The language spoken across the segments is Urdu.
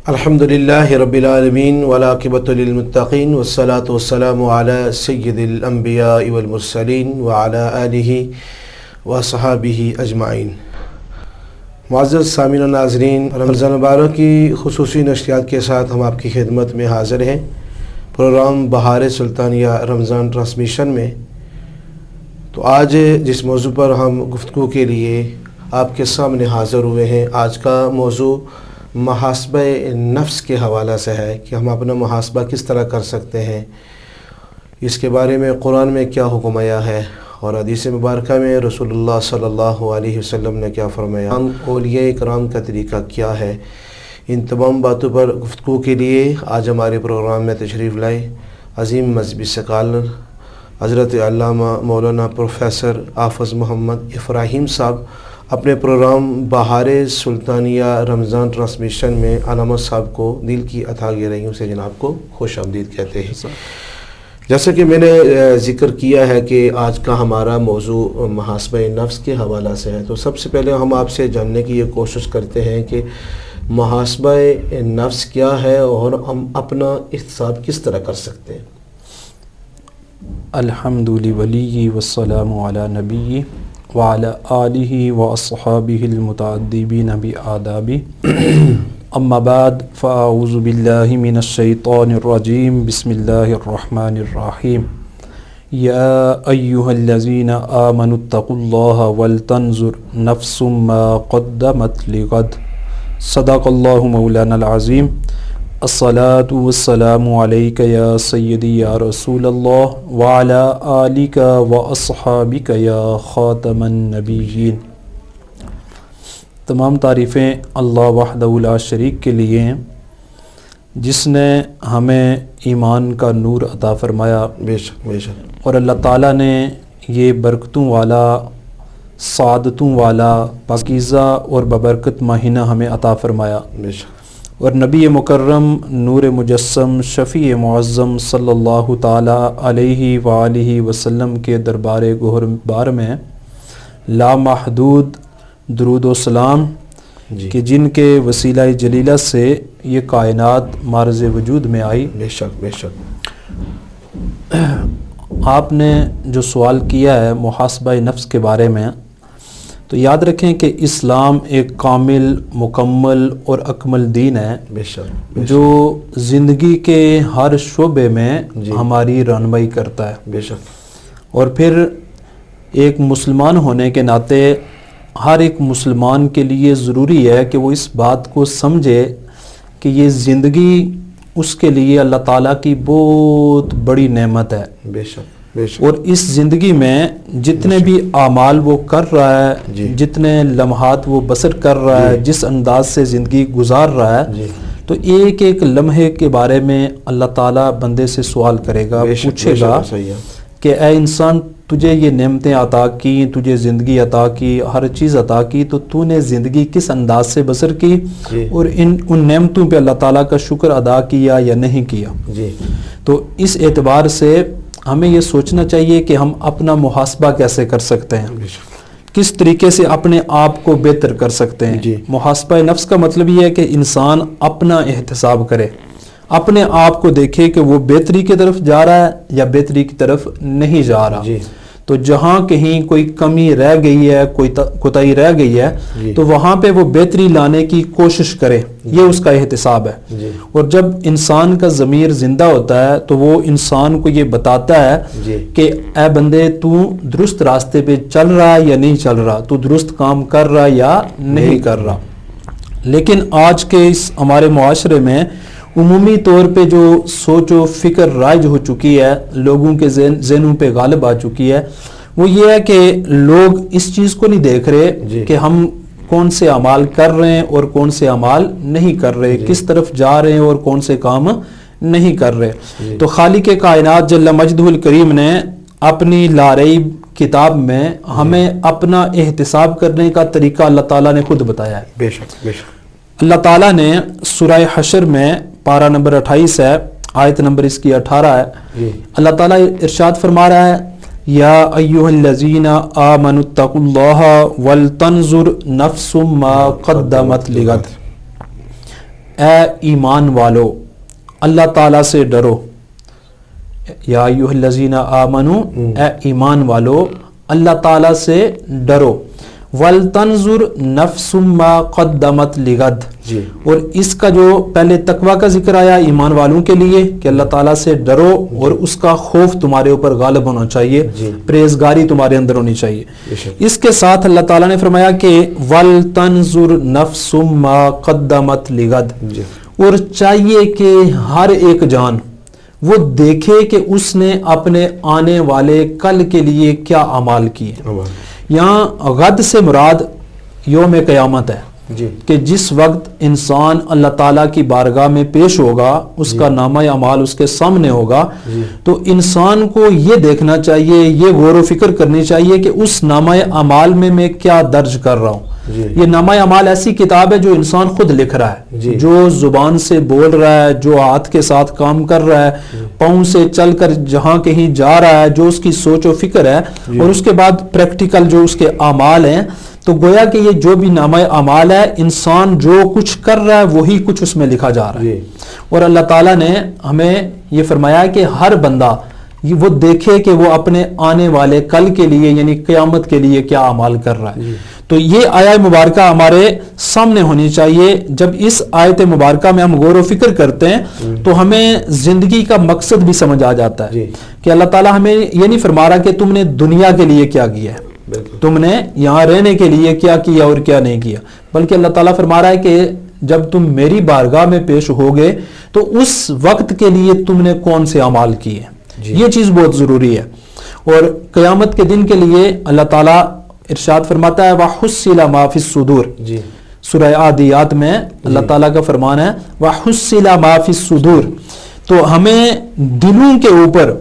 الحمدللہ رب العالمین والعاقبۃ للمتقین والصلاۃ والسلام علی سید الانبیاء والمرسلین وعلی آلہ وصحابہ اجمعین۔ معزز سامعین و ناظرین، رمضان مبارک کی خصوصی نشریات کے ساتھ ہم آپ کی خدمت میں حاضر ہیں پروگرام بہار سلطانیہ رمضان ٹرانسمیشن میں۔ تو آج جس موضوع پر ہم گفتگو کے لیے آپ کے سامنے حاضر ہوئے ہیں، آج کا موضوع محاسبہ نفس کے حوالہ سے ہے کہ ہم اپنا محاسبہ کس طرح کر سکتے ہیں، اس کے بارے میں قرآن میں کیا حکم آیا ہے اور حدیث مبارکہ میں رسول اللہ صلی اللہ علیہ وسلم نے کیا فرمایا، اولیاء کرام کا طریقہ کیا ہے۔ ان تمام باتوں پر گفتگو کے لیے آج ہمارے پروگرام میں تشریف لائے عظیم مذہبی سکالر حضرت علامہ مولانا پروفیسر حافظ محمد ابراہیم صاحب اپنے پروگرام بہار سلطانیہ رمضان ٹرانسمیشن میں علامہ صاحب کو دل کی عطا گہرائیوں سے جناب کو خوش آمدید کہتے ہیں۔ جیسا کہ میں نے ذکر کیا ہے کہ آج کا ہمارا موضوع محاسبہ نفس کے حوالہ سے ہے، تو سب سے پہلے ہم آپ سے جاننے کی یہ کوشش کرتے ہیں کہ محاسبہ نفس کیا ہے اور ہم اپنا احتساب کس طرح کر سکتے ہیں۔ الحمد للہ والسلام علی نبی وعلی آلہ واصحابہ المتعدبین بآداب، اما بعد فاعوذ باللہ من الشیطان الرجیم، بسم اللہ الرحمن الرحیم۔ یا ایہا الذین آمنوا اتقوا اللہ ولتنظر نفس ما قدمت لغد، صدق اللہ مولانا العظیم۔ الصلاۃ والسلام علیک یا سیدی یا رسول اللہ وعلی آلک واصحابک یا خاتم النبیین۔ تمام تعریفیں اللہ وحدہ لا شریک کے لیے ہیں، جس نے ہمیں ایمان کا نور عطا فرمایا، بے شک بے شک، اور اللہ تعالیٰ نے یہ برکتوں والا، سعادتوں والا، پاکیزہ اور ببرکت مہینہ ہمیں عطا فرمایا، بے شک، اور نبی مکرم نور مجسم شفیع معظم صلی اللہ تعالیٰ علیہ وآلہ وسلم کے دربار گہر بار میں لامحدود درود و سلام کہ جن کے وسیلہ جلیلہ سے یہ کائنات معرض وجود میں آئی۔ بے شک بے شک۔ آپ نے جو سوال کیا ہے محاسبہ نفس کے بارے میں، تو یاد رکھیں کہ اسلام ایک کامل، مکمل اور اکمل دین ہے، بے شک جو زندگی کے ہر شعبے میں ہماری رہنمائی کرتا ہے۔ بے شک، اور پھر ایک مسلمان ہونے کے ناطے ہر ایک مسلمان کے لیے ضروری ہے کہ وہ اس بات کو سمجھے کہ یہ زندگی اس کے لیے اللہ تعالیٰ کی بہت بڑی نعمت ہے۔ بے شک بے شک، اور اس زندگی میں جتنے بھی اعمال وہ کر رہا ہے، جتنے لمحات وہ بسر کر رہا ہے، جس انداز سے زندگی گزار رہا ہے، تو ایک ایک لمحے کے بارے میں اللہ تعالیٰ بندے سے سوال کرے گا، پوچھے گا کہ اے انسان، تجھے یہ نعمتیں عطا کی، تجھے زندگی عطا کی، ہر چیز عطا کی، تو نے زندگی کس انداز سے بسر کی اور ان نعمتوں پہ اللہ تعالیٰ کا شکر ادا کیا یا نہیں کیا۔ تو اس اعتبار سے ہمیں یہ سوچنا چاہیے کہ ہم اپنا محاسبہ کیسے کر سکتے ہیں، کس طریقے سے اپنے آپ کو بہتر کر سکتے ہیں۔ محاسبہ نفس کا مطلب یہ ہے کہ انسان اپنا احتساب کرے، اپنے آپ کو دیکھے کہ وہ بہتری کی طرف جا رہا ہے یا بہتری کی طرف نہیں جا رہا۔ تو جہاں کہیں کوئی کمی رہ گئی ہے، کوئی کوتاہی رہ گئی ہے، تو وہاں پہ وہ بہتری لانے کی کوشش کرے، یہ اس کا احتساب ہے۔ اور جب انسان کا ضمیر زندہ ہوتا ہے تو وہ انسان کو یہ بتاتا ہے کہ اے بندے، تو درست راستے پہ چل رہا ہے یا نہیں چل رہا، تو درست کام کر رہا یا نہیں کر رہا۔ لیکن آج کے اس ہمارے معاشرے میں عمومی طور پہ جو سوچ و فکر رائج ہو چکی ہے، لوگوں کے ذہنوں پہ غالب آ چکی ہے، وہ یہ ہے کہ لوگ اس چیز کو نہیں دیکھ رہے کہ ہم کون سے اعمال کر رہے ہیں اور کون سے اعمال نہیں کر رہے، کس طرف جا رہے ہیں اور کون سے کام نہیں کر رہے۔ تو خالق کائنات جل مجدہ الکریم نے اپنی لاریب کتاب میں ہمیں اپنا احتساب کرنے کا طریقہ اللہ تعالیٰ نے خود بتایا ہے۔ بے شک بے شک۔ اللہ تعالیٰ نے سورہ حشر میں پارہ نمبر 28 ہے، آیت نمبر اس کی 18 ہے، اللہ تعالیٰ ارشاد فرما رہا ہے، یا ایھا الذین آمنوا اتقوا اللہ ولتنظر نفس ما قدمت لغد۔ اے ایمان والو اللہ تعالیٰ سے ڈرو، یا ایھا الذین آمنو اے ایمان والو اللہ تعالیٰ سے ڈرو، وَلْتَنْظُرْ نَفْسٌ مَا قَدَّمَتْ لِغَدٍ، اور اس کا جو پہلے تقوی کا ذکر آیا ایمان والوں کے لیے کہ اللہ تعالیٰ سے ڈرو اور اس کا خوف تمہارے اوپر غالب ہونا چاہیے، پرہیزگاری تمہارے اندر ہونی چاہیے۔ اس کے ساتھ اللہ تعالیٰ نے فرمایا کہ وَلْتَنْظُرْ نَفْسٌ مَا قَدَّمَتْ لِغَدٍ، اور چاہیے کہ ہر ایک جان وہ دیکھے کہ اس نے اپنے آنے والے کل کے لیے کیا اعمال کیے۔ یہاں غد سے مراد یوم قیامت ہے کہ جس وقت انسان اللہ تعالیٰ کی بارگاہ میں پیش ہوگا، اس کا نامہ اعمال اس کے سامنے ہوگا، تو انسان کو یہ دیکھنا چاہیے، یہ غور و فکر کرنی چاہیے کہ اس نامہ اعمال میں کیا درج کر رہا ہوں۔ یہ نامہ اعمال ایسی کتاب ہے جو انسان خود لکھ رہا ہے، جو زبان سے بول رہا ہے، جو ہاتھ کے ساتھ کام کر رہا ہے، پاؤں سے چل کر جہاں کہیں جا رہا ہے، جو اس کی سوچ و فکر ہے، اور اس کے بعد پریکٹیکل جو اس کے اعمال ہیں۔ تو گویا کہ یہ جو بھی نامہ اعمال ہے، انسان جو کچھ کر رہا ہے وہی کچھ اس میں لکھا جا رہا ہے۔ اور اللہ تعالیٰ نے ہمیں یہ فرمایا کہ ہر بندہ وہ دیکھے کہ وہ اپنے آنے والے کل کے لیے یعنی قیامت کے لیے کیا اعمال کر رہا ہے۔ تو یہ آیت مبارکہ ہمارے سامنے ہونی چاہیے۔ جب اس آیت مبارکہ میں ہم غور و فکر کرتے ہیں تو ہمیں زندگی کا مقصد بھی سمجھ آ جاتا ہے کہ اللہ تعالیٰ ہمیں یہ نہیں فرما رہا کہ تم نے دنیا کے لیے کیا کیا ہے، تم نے یہاں رہنے کے لیے کیا کیا اور کیا نہیں کیا، بلکہ اللہ تعالیٰ فرما رہا ہے کہ جب تم میری بارگاہ میں پیش ہوگے تو اس وقت کے لیے تم نے کون سے اعمال کیے۔ یہ چیز بہت ضروری ہے۔ اور قیامت کے دن کے لیے اللہ تعالیٰ ارشاد فرماتا ہے وَحُصِّلَ مَا فِي الصُّدُورِ، سورہ عادیات میں اللہ تعالیٰ کا فرمان ہے وَحُصِّلَ مَا فِي الصُّدُورِ۔ تو ہمیں دلوں کے اوپر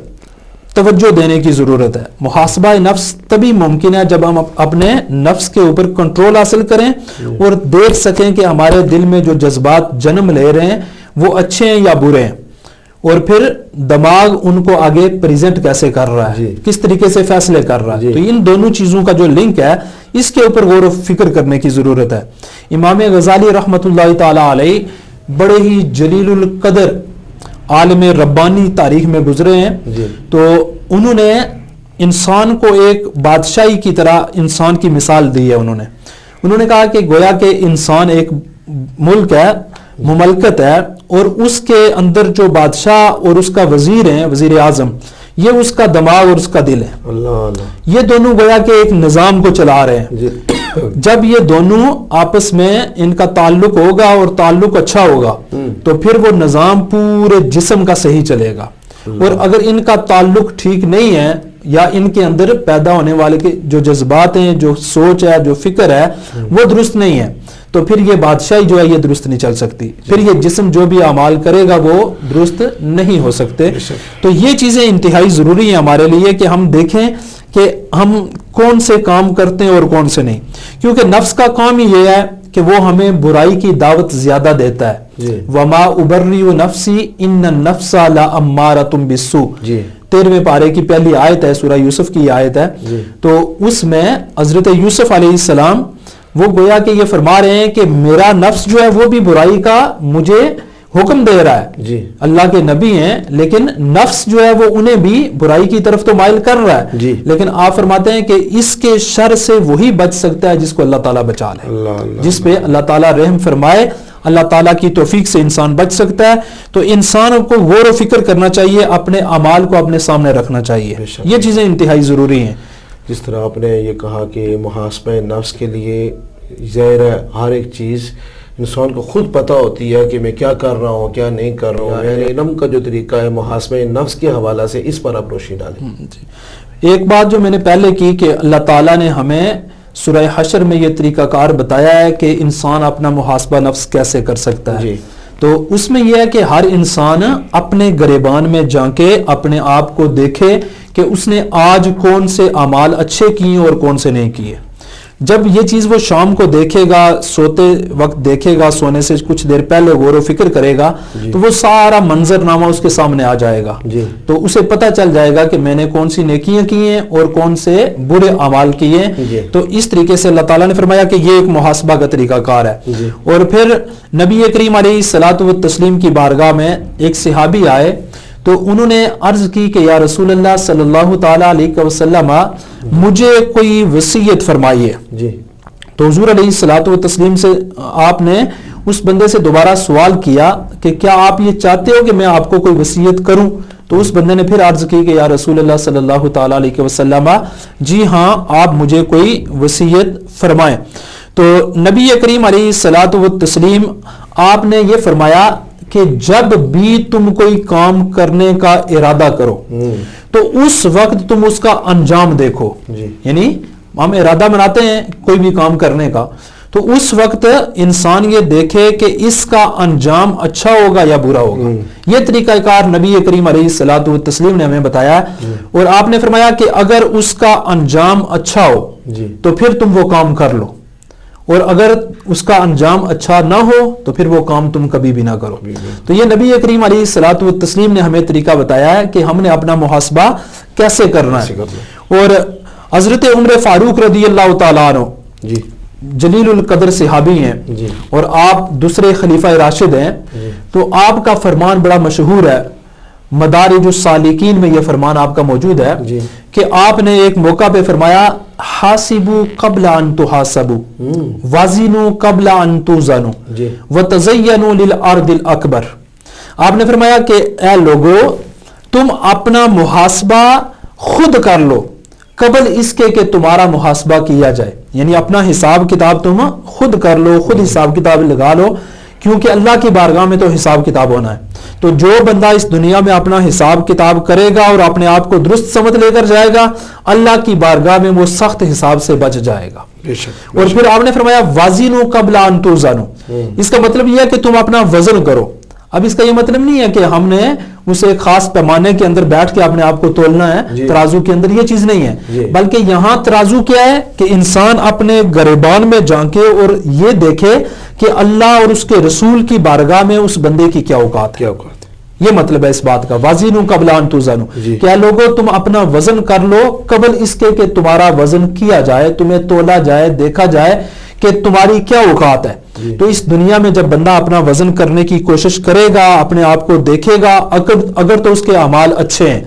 توجہ دینے کی ضرورت ہے۔ محاسبہ نفس تبھی ممکن ہے جب ہم اپنے نفس کے اوپر کنٹرول حاصل کریں اور دیکھ سکیں کہ ہمارے دل میں جو جذبات جنم لے رہے ہیں وہ اچھے ہیں یا برے ہیں، اور پھر دماغ ان کو آگے پریزنٹ کیسے کر رہا ہے، کس طریقے سے فیصلے کر رہا ہے۔ تو ان دونوں چیزوں کا جو لنک ہے اس کے اوپر غور و فکر کرنے کی ضرورت ہے۔ امام غزالی رحمۃ اللہ تعالی علیہ بڑے ہی جلیل القدر عالم ربانی تاریخ میں گزرے ہیں، تو انہوں نے انسان کو ایک بادشاہی کی طرح انسان کی مثال دی ہے۔ انہوں نے کہا کہ گویا کہ انسان ایک ملک ہے، مملکت ہے، اور اس کے اندر جو بادشاہ اور اس کا وزیر ہیں، وزیر اعظم، یہ اس کا دماغ اور اس کا دل ہے۔ یہ دونوں گویا کہ ایک نظام کو چلا رہے ہیں۔ جب یہ دونوں آپس میں ان کا تعلق ہوگا اور تعلق اچھا ہوگا تو پھر وہ نظام پورے جسم کا صحیح چلے گا، اور اگر ان کا تعلق ٹھیک نہیں ہے یا ان کے اندر پیدا ہونے والے کے جو جذبات ہیں، جو سوچ ہے، جو فکر ہے وہ درست نہیں ہے، تو پھر یہ بادشاہی جو ہے یہ درست نہیں چل سکتی، پھر یہ جسم جو بھی اعمال کرے گا وہ درست نہیں ہو سکتے۔ تو یہ چیزیں انتہائی ضروری ہیں ہمارے لیے کہ ہم دیکھیں کہ ہم کون سے کام کرتے ہیں اور کون سے نہیں، کیونکہ نفس کا کام ہی یہ ہے کہ وہ ہمیں برائی کی دعوت زیادہ دیتا ہے۔ وَمَا أُبَرِّئُ نَفْسِي إِنَّ النَّفْسَ لَأَمَّارَةٌ بِالسُّوءِ، 13ویں پارے کی پہلی آیت ہے، سورہ یوسف کی آیت ہے۔ تو اس میں حضرت یوسف علیہ السلام وہ گویا کہ یہ فرما رہے ہیں کہ میرا نفس جو ہے وہ بھی برائی کا مجھے حکم دے رہا ہے۔ اللہ کے نبی ہیں لیکن نفس جو ہے وہ انہیں بھی برائی کی طرف تو مائل کر رہا ہے، لیکن آپ فرماتے ہیں کہ اس کے شر سے وہی بچ سکتا ہے جس کو اللہ تعالیٰ بچا لے، جس پہ اللہ تعالیٰ رحم فرمائے، اللہ تعالیٰ کی توفیق سے انسان بچ سکتا ہے۔ تو انسان کو غور و فکر کرنا چاہیے، اپنے اعمال کو اپنے سامنے رکھنا چاہیے، یہ چیزیں انتہائی ضروری ہیں۔ جس طرح آپ نے یہ کہا کہ محاسبہ نفس کے لیے ظاہر ہے ہر ایک چیز انسان کو خود پتہ ہوتی ہے کہ میں کیا کر رہا ہوں کیا نہیں کر رہا ہوں، یعنی علم کا جو طریقہ ہے محاسبہ نفس کے حوالہ سے اس پر آپ روشنی ڈالیں۔ ایک بات جو میں نے پہلے کی کہ اللہ تعالیٰ نے ہمیں سورہ حشر میں یہ طریقہ کار بتایا ہے کہ انسان اپنا محاسبہ نفس کیسے کر سکتا ہے، تو اس میں یہ ہے کہ ہر انسان اپنے گریبان میں جھانکے اپنے آپ کو دیکھے کہ اس نے آج کون سے اعمال اچھے کیے اور کون سے نہیں کیے۔ جب یہ چیز وہ شام کو دیکھے گا، سوتے وقت دیکھے گا، سونے سے کچھ دیر پہلے غور و فکر کرے گا تو وہ سارا منظرنامہ اس کے سامنے آ جائے گا، تو اسے پتہ چل جائے گا کہ میں نے کون سی نیکیاں کی ہیں اور کون سے برے اعمال کیے ہیں۔ تو اس طریقے سے اللہ تعالیٰ نے فرمایا کہ یہ ایک محاسبہ کا طریقہ کار ہے۔ اور پھر نبی کریم علیہ الصلوۃ والتسلیم کی بارگاہ میں ایک صحابی آئے تو انہوں نے عرض کی کہ یا رسول اللہ صلی اللہ تعالیٰ علیہ وسلم مجھے کوئی وصیت فرمائیے۔ تو حضور علیہ الصلوۃ والتسلیم سے آپ نے اس بندے سے دوبارہ سوال کیا کہ کیا آپ یہ چاہتے ہو کہ میں آپ کو کوئی وصیت کروں؟ تو اس بندے نے پھر عرض کی کہ یا رسول اللہ صلی اللہ تعالیٰ علیہ وسلم جی ہاں آپ مجھے کوئی وصیت فرمائیں۔ تو نبی کریم علیہ الصلوۃ والتسلیم آپ نے یہ فرمایا کہ جب بھی تم کوئی کام کرنے کا ارادہ کرو تو اس وقت تم اس کا انجام دیکھو۔ یعنی ہم ارادہ بناتے ہیں کوئی بھی کام کرنے کا تو اس وقت انسان یہ دیکھے کہ اس کا انجام اچھا ہوگا یا برا ہوگا۔ یہ طریقہ کار نبی کریم علیہ الصلوۃ والتسلیم نے ہمیں بتایا اور آپ نے فرمایا کہ اگر اس کا انجام اچھا ہو تو پھر تم وہ کام کر لو، اور اگر اس کا انجام اچھا نہ ہو تو پھر وہ کام تم کبھی بھی نہ کرو۔ تو یہ نبی کریم علیہ الصلوۃ والتسلیم نے ہمیں طریقہ بتایا ہے کہ ہم نے اپنا محاسبہ کیسے کرنا ہے۔ اور حضرت عمر فاروق رضی اللہ تعالیٰ عنہ جلیل القدر صحابی ہیں اور آپ دوسرے خلیفہ راشد ہیں، تو آپ کا فرمان بڑا مشہور ہے، مدارج السالکین میں یہ فرمان آپ کا موجود ہے کہ آپ نے ایک موقع پہ فرمایا حاسبوا قبل ان تحاسبوا وزنوا قبل ان توزنوا وتزینوا للارض الاکبر۔ آپ نے فرمایا کہ اے لوگو تم اپنا محاسبہ خود کر لو قبل اس کے کہ تمہارا محاسبہ کیا جائے، یعنی اپنا حساب کتاب تم خود کر لو، خود حساب کتاب لگا لو، کیونکہ اللہ کی بارگاہ میں تو حساب کتاب ہونا ہے۔ تو جو بندہ اس دنیا میں اپنا حساب کتاب کرے گا اور اپنے آپ کو درست سمجھ لے کر جائے گا، اللہ کی بارگاہ میں وہ سخت حساب سے بچ جائے گا۔ اور پھر آپ نے فرمایا وزنوا قبل ان توزنوا، اس کا مطلب یہ ہے کہ تم اپنا وزن کرو۔ اب اس کا یہ مطلب نہیں ہے کہ ہم نے اسے ایک خاص پیمانے کے اندر بیٹھ کے اپنے آپ کو تولنا ہے، ترازو کے اندر یہ چیز نہیں ہے، بلکہ یہاں ترازو کیا ہے کہ انسان اپنے گریبان میں جھانکے اور یہ دیکھے کہ اللہ اور اس کے رسول کی بارگاہ میں اس بندے کی کیا اوقات ہے۔ یہ مطلب ہے اس بات کا وزنوا قبل ان توزنوا، کہ لوگوں تم اپنا وزن کر لو قبل اس کے کہ تمہارا وزن کیا جائے، تمہیں تولا جائے، دیکھا جائے کہ تمہاری کیا اوقات ہے۔ تو اس دنیا میں جب بندہ اپنا وزن کرنے کی کوشش کرے گا، اپنے آپ کو دیکھے گا، اگر تو اس کے اعمال اچھے ہیں،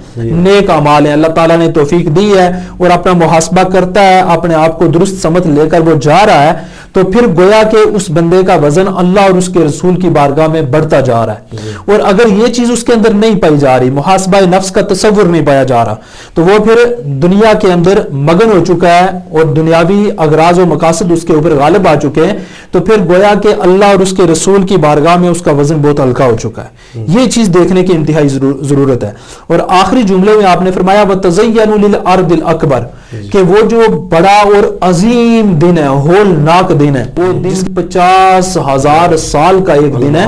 نیک اعمال ہیں، اللہ تعالیٰ نے توفیق دی ہے اور اپنا محاسبہ کرتا ہے، اپنے آپ کو درست سمجھ لے کر وہ جا رہا ہے، تو پھر گویا کہ اس بندے کا وزن اللہ اور اس کے رسول کی بارگاہ میں بڑھتا جا رہا ہے۔ اور اگر یہ چیز اس کے اندر نہیں پائی جا رہی، محاسبہ نفس کا تصور نہیں پایا جا رہا، تو وہ پھر دنیا کے اندر مگن ہو چکا ہے اور دنیاوی اغراض و مقاصد اس کے اوپر غالب آ چکے ہیں، تو پھر گویا کہ اللہ اور اس کے رسول کی بارگاہ میں اس کا وزن بہت ہلکا ہو چکا ہے۔ یہ چیز دیکھنے کی انتہائی ضرورت ہے۔ اور آخری جملے میں آپ نے فرمایا وَتَزَيَّنُوا لِلْأَرْضِ الْأَكْبَرِ، کہ وہ جو بڑا اور عظیم دن ہے، ہولناک دن ہے، وہ دن 50,000 سال کا ایک دن ہے۔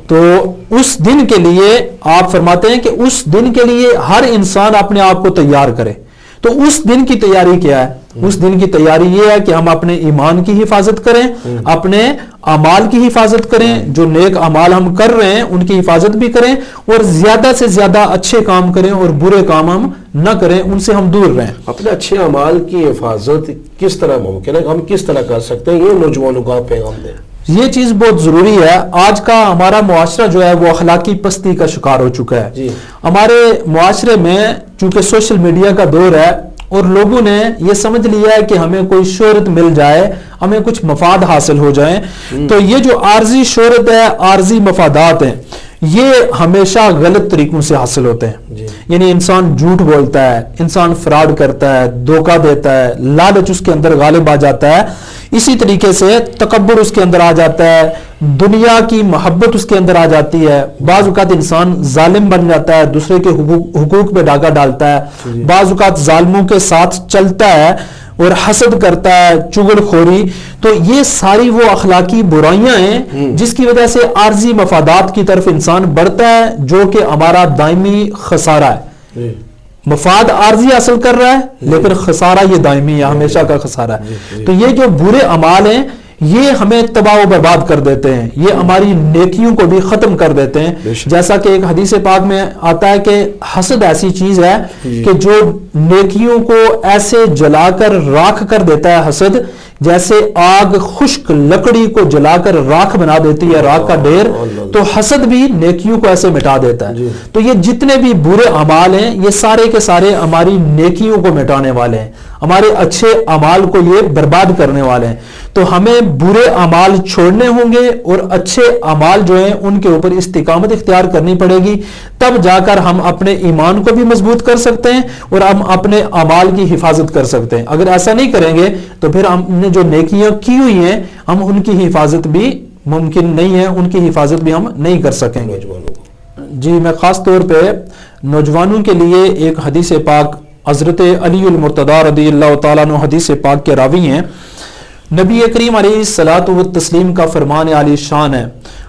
تو اس دن کے لیے آپ فرماتے ہیں کہ اس دن کے لیے ہر انسان اپنے آپ کو تیار کرے۔ تو اس دن کی تیاری کیا ہے؟ اس دن کی تیاری یہ ہے کہ ہم اپنے ایمان کی حفاظت کریں، اپنے اعمال کی حفاظت کریں، جو نیک اعمال ہم کر رہے ہیں ان کی حفاظت بھی کریں، اور زیادہ سے زیادہ اچھے کام کریں اور برے کام ہم نہ کریں، ان سے ہم دور رہیں۔ اپنے اچھے اعمال کی حفاظت کس طرح ممکن ہے، ہم کس طرح کر سکتے ہیں، یہ نوجوانوں کا پیغام دیں۔ یہ چیز بہت ضروری ہے۔ آج کا ہمارا معاشرہ جو ہے وہ اخلاقی پستی کا شکار ہو چکا ہے۔ ہمارے معاشرے میں چونکہ سوشل میڈیا کا دور ہے اور لوگوں نے یہ سمجھ لیا ہے کہ ہمیں کوئی شہرت مل جائے، ہمیں کچھ مفاد حاصل ہو جائیں، تو یہ جو عارضی شہرت ہے، عارضی مفادات ہیں، یہ ہمیشہ غلط طریقوں سے حاصل ہوتے ہیں۔ یعنی انسان جھوٹ بولتا ہے، انسان فراڈ کرتا ہے، دھوکہ دیتا ہے، لالچ اس کے اندر غالب آ جاتا ہے، اسی طریقے سے تکبر اس کے اندر آ جاتا ہے، دنیا کی محبت اس کے اندر آ جاتی ہے، بعض اوقات انسان ظالم بن جاتا ہے، دوسرے کے حقوق پہ ڈاکہ ڈالتا ہے، بعض اوقات ظالموں کے ساتھ چلتا ہے اور حسد کرتا ہے، چغل خوری۔ تو یہ ساری وہ اخلاقی برائیاں ہیں جس کی وجہ سے عارضی مفادات کی طرف انسان بڑھتا ہے، جو کہ ہمارا دائمی خسارہ ہے۔ مفاد عارضی حاصل کر رہا ہے لیکن خسارہ یہ دائمی ہے، ہمیشہ کا خسارہ ہے. تو یہ جو برے اعمال ہیں یہ ہمیں تباہ و برباد کر دیتے ہیں، یہ ہماری نیکیوں کو بھی ختم کر دیتے ہیں. جیسا کہ ایک حدیث پاک میں آتا ہے کہ حسد ایسی چیز ہے کہ جو نیکیوں کو ایسے جلا کر راکھ کر دیتا ہے، حسد جیسے آگ خشک لکڑی کو جلا کر راکھ بنا دیتی ہے، راکھ کا ڈھیر، تو حسد بھی نیکیوں کو ایسے مٹا دیتا ہے. تو یہ جتنے بھی برے اعمال ہیں یہ سارے کے سارے ہماری نیکیوں کو مٹانے والے ہیں، ہمارے اچھے اعمال کو یہ برباد کرنے والے ہیں. تو ہمیں برے اعمال چھوڑنے ہوں گے اور اچھے اعمال جو ہیں ان کے اوپر استقامت اختیار کرنی پڑے گی، تب جا کر ہم اپنے ایمان کو بھی مضبوط کر سکتے ہیں اور ہم اپنے اعمال کی حفاظت کر سکتے ہیں. اگر ایسا نہیں کریں گے تو پھر ہم نے جو نیکیاں کی ہوئی ہیں ہم ان کی حفاظت بھی ممکن نہیں ہے، ان کی حفاظت بھی ہم نہیں کر سکیں گے. جی میں خاص طور پہ نوجوانوں کے لیے ایک حدیث پاک حضرت علی المرتضی رضی اللہ تعالیٰ عنہ حدیث پاک کے راوی ہیں. نبی کریم علیہ الصلوۃ والتسلیم کا فرمان عالی شان ہے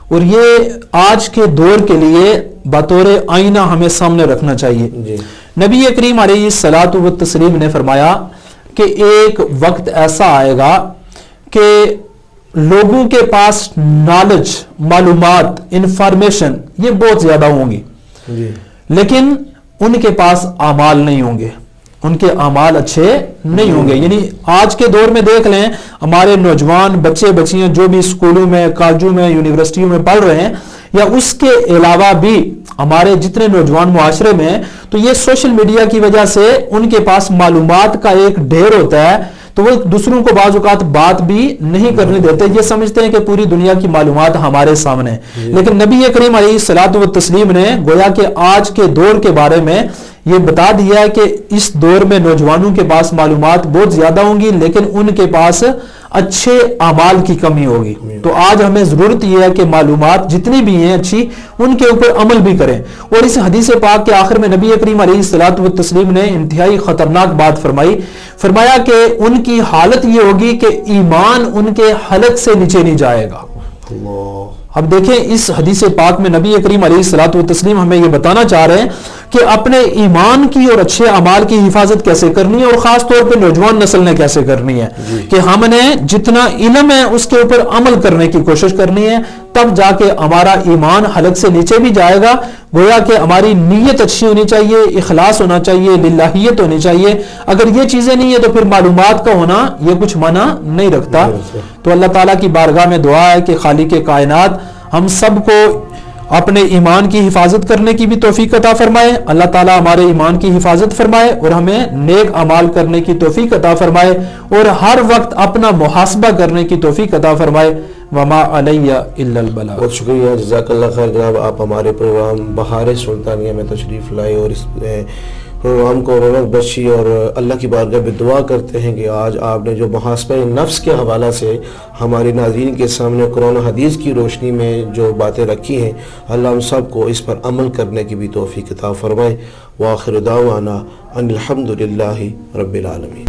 اور یہ آج کے دور کے لیے بطور آئینہ ہمیں سامنے رکھنا چاہیے. نبی کریم علیہ الصلوۃ والتسلیم نے فرمایا کہ ایک وقت ایسا آئے گا کہ لوگوں کے پاس نالج، معلومات، انفارمیشن یہ بہت زیادہ ہوں گی لیکن ان کے پاس اعمال نہیں ہوں گے، ان کے اعمال اچھے نہیں ہوں گے. یعنی آج کے دور میں دیکھ لیں ہمارے نوجوان بچے بچیاں جو بھی اسکولوں میں، کالجوں میں، یونیورسٹیوں میں پڑھ رہے ہیں یا اس کے علاوہ بھی ہمارے جتنے نوجوان معاشرے میں ہیں، تو یہ سوشل میڈیا کی وجہ سے ان کے پاس معلومات کا ایک ڈھیر ہوتا ہے تو وہ دوسروں کو بعض اوقات بات بھی نہیں کرنے دیتے، یہ سمجھتے ہیں کہ پوری دنیا کی معلومات ہمارے سامنے. لیکن نبی کریم علیہ الصلوۃ والتسلیم نے گویا کہ آج کے دور کے بارے میں یہ بتا دیا ہے کہ اس دور میں نوجوانوں کے پاس معلومات بہت زیادہ ہوں گی لیکن ان کے پاس اچھے اعمال کی کمی ہوگی. تو آج ہمیں ضرورت یہ ہے کہ معلومات جتنی بھی ہیں اچھی ان کے اوپر عمل بھی کریں. اور اس حدیث پاک کے آخر میں نبی کریم علیہ الصلوۃ والتسلیم نے انتہائی خطرناک بات فرمایا کہ ان کی حالت یہ ہوگی کہ ایمان ان کے حلق سے نیچے نہیں جائے گا. اب دیکھیں اس حدیث پاک میں نبی کریم علیہ الصلوۃ والتسلیم ہمیں یہ بتانا چاہ رہے ہیں کہ اپنے ایمان کی اور اچھے اعمال کی حفاظت کیسے کرنی ہے اور خاص طور پہ نوجوان نسل نے کیسے کرنی ہے کہ ہم نے جتنا علم ہے اس کے اوپر عمل کرنے کی کوشش کرنی ہے، تب جا کے ہمارا ایمان حلق سے نیچے بھی جائے گا. گویا کہ ہماری نیت اچھی ہونی چاہیے، اخلاص ہونا چاہیے، للہیت ہونی چاہیے. اگر یہ چیزیں نہیں ہیں تو پھر معلومات کا ہونا یہ کچھ معنی نہیں رکھتا. تو اللہ تعالیٰ کی بارگاہ میں دعا ہے کہ خالق کائنات ہم سب کو اپنے ایمان کی حفاظت کرنے کی بھی توفیق عطا فرمائے. اللہ تعالیٰ ہمارے ایمان کی حفاظت فرمائے اور ہمیں نیک اعمال کرنے کی توفیق عطا فرمائے اور ہر وقت اپنا محاسبہ کرنے کی توفیق عطا فرمائے. وما علیہ الا البلاغ. بہت شکریہ، جزاک اللہ خیر جناب. آپ ہمارے پروگرام بہار سلطانیہ میں تشریف لائے اور اس پروگرام کو رونق بخشی اور اللہ کی بارگاہ میں دعا کرتے ہیں کہ آج آپ نے جو محاسبہ نفس کے حوالہ سے ہمارے ناظرین کے سامنے قرآن و حدیث کی روشنی میں جو باتیں رکھی ہیں، اللہ ہم سب کو اس پر عمل کرنے کی بھی توفیق عطا فرمائے. وآخر دعوانا ان الحمد للہ رب العالمین.